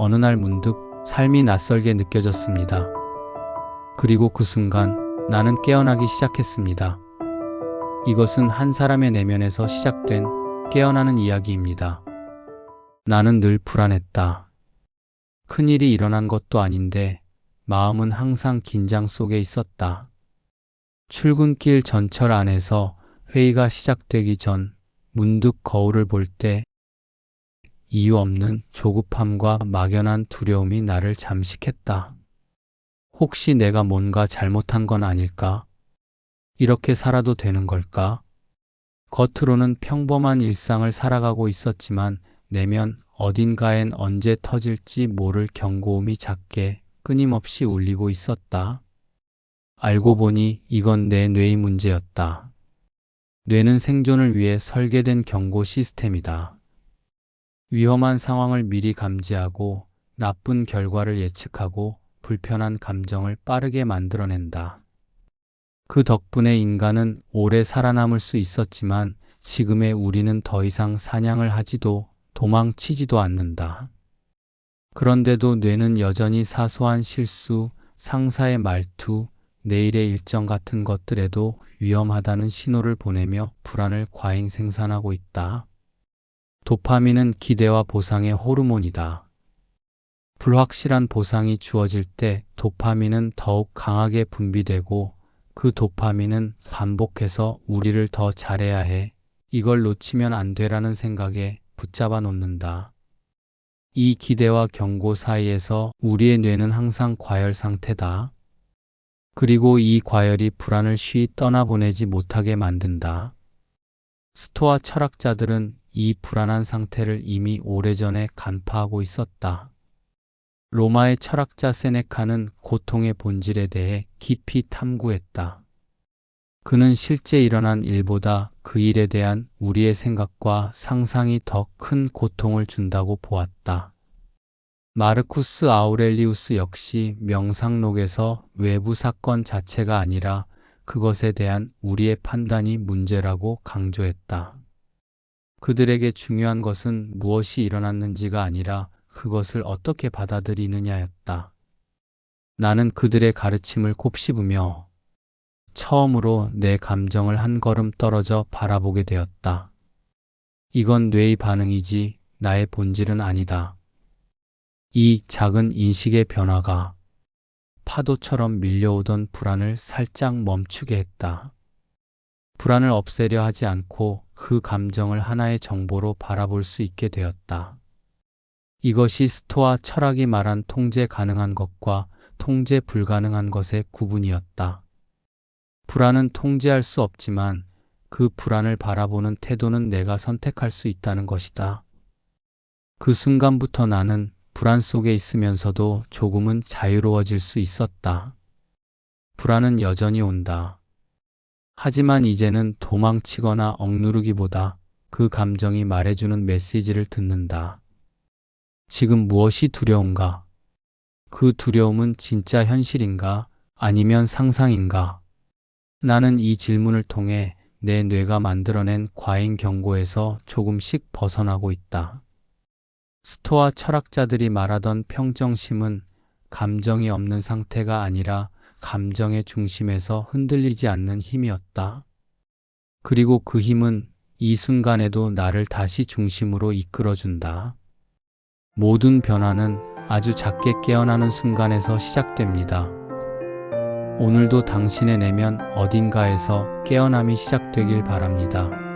어느 날 문득 삶이 낯설게 느껴졌습니다. 그리고 그 순간 나는 깨어나기 시작했습니다. 이것은 한 사람의 내면에서 시작된 깨어나는 이야기입니다. 나는 늘 불안했다. 큰일이 일어난 것도 아닌데 마음은 항상 긴장 속에 있었다. 출근길 전철 안에서 회의가 시작되기 전 문득 거울을 볼 때 이유 없는 조급함과 막연한 두려움이 나를 잠식했다. 혹시 내가 뭔가 잘못한 건 아닐까? 이렇게 살아도 되는 걸까? 겉으로는 평범한 일상을 살아가고 있었지만 내면 어딘가엔 언제 터질지 모를 경고음이 작게 끊임없이 울리고 있었다. 알고 보니 이건 내 뇌의 문제였다. 뇌는 생존을 위해 설계된 경고 시스템이다. 위험한 상황을 미리 감지하고 나쁜 결과를 예측하고 불편한 감정을 빠르게 만들어낸다. 그 덕분에 인간은 오래 살아남을 수 있었지만 지금의 우리는 더 이상 사냥을 하지도 도망치지도 않는다. 그런데도 뇌는 여전히 사소한 실수, 상사의 말투, 내일의 일정 같은 것들에도 위험하다는 신호를 보내며 불안을 과잉 생산하고 있다. 도파민은 기대와 보상의 호르몬이다. 불확실한 보상이 주어질 때 도파민은 더욱 강하게 분비되고 그 도파민은 반복해서 우리를 더 잘해야 해, 이걸 놓치면 안 돼라는 생각에 붙잡아 놓는다. 이 기대와 경고 사이에서 우리의 뇌는 항상 과열 상태다. 그리고 이 과열이 불안을 쉬이 떠나보내지 못하게 만든다. 스토아 철학자들은 이 불안한 상태를 이미 오래전에 간파하고 있었다. 로마의 철학자 세네카는 고통의 본질에 대해 깊이 탐구했다. 그는 실제 일어난 일보다 그 일에 대한 우리의 생각과 상상이 더 큰 고통을 준다고 보았다. 마르쿠스 아우렐리우스 역시 명상록에서 외부 사건 자체가 아니라 그것에 대한 우리의 판단이 문제라고 강조했다. 그들에게 중요한 것은 무엇이 일어났는지가 아니라 그것을 어떻게 받아들이느냐였다. 나는 그들의 가르침을 곱씹으며 처음으로 내 감정을 한 걸음 떨어져 바라보게 되었다. 이건 뇌의 반응이지 나의 본질은 아니다. 이 작은 인식의 변화가 파도처럼 밀려오던 불안을 살짝 멈추게 했다. 불안을 없애려 하지 않고 그 감정을 하나의 정보로 바라볼 수 있게 되었다. 이것이 스토아 철학이 말한 통제 가능한 것과 통제 불가능한 것의 구분이었다. 불안은 통제할 수 없지만 그 불안을 바라보는 태도는 내가 선택할 수 있다는 것이다. 그 순간부터 나는 불안 속에 있으면서도 조금은 자유로워질 수 있었다. 불안은 여전히 온다. 하지만 이제는 도망치거나 억누르기보다 그 감정이 말해주는 메시지를 듣는다. 지금 무엇이 두려운가? 그 두려움은 진짜 현실인가? 아니면 상상인가? 나는 이 질문을 통해 내 뇌가 만들어낸 과잉 경고에서 조금씩 벗어나고 있다. 스토아 철학자들이 말하던 평정심은 감정이 없는 상태가 아니라 감정의 중심에서 흔들리지 않는 힘이었다. 그리고 그 힘은 이 순간에도 나를 다시 중심으로 이끌어준다. 모든 변화는 아주 작게 깨어나는 순간에서 시작됩니다. 오늘도 당신의 내면 어딘가에서 깨어남이 시작되길 바랍니다.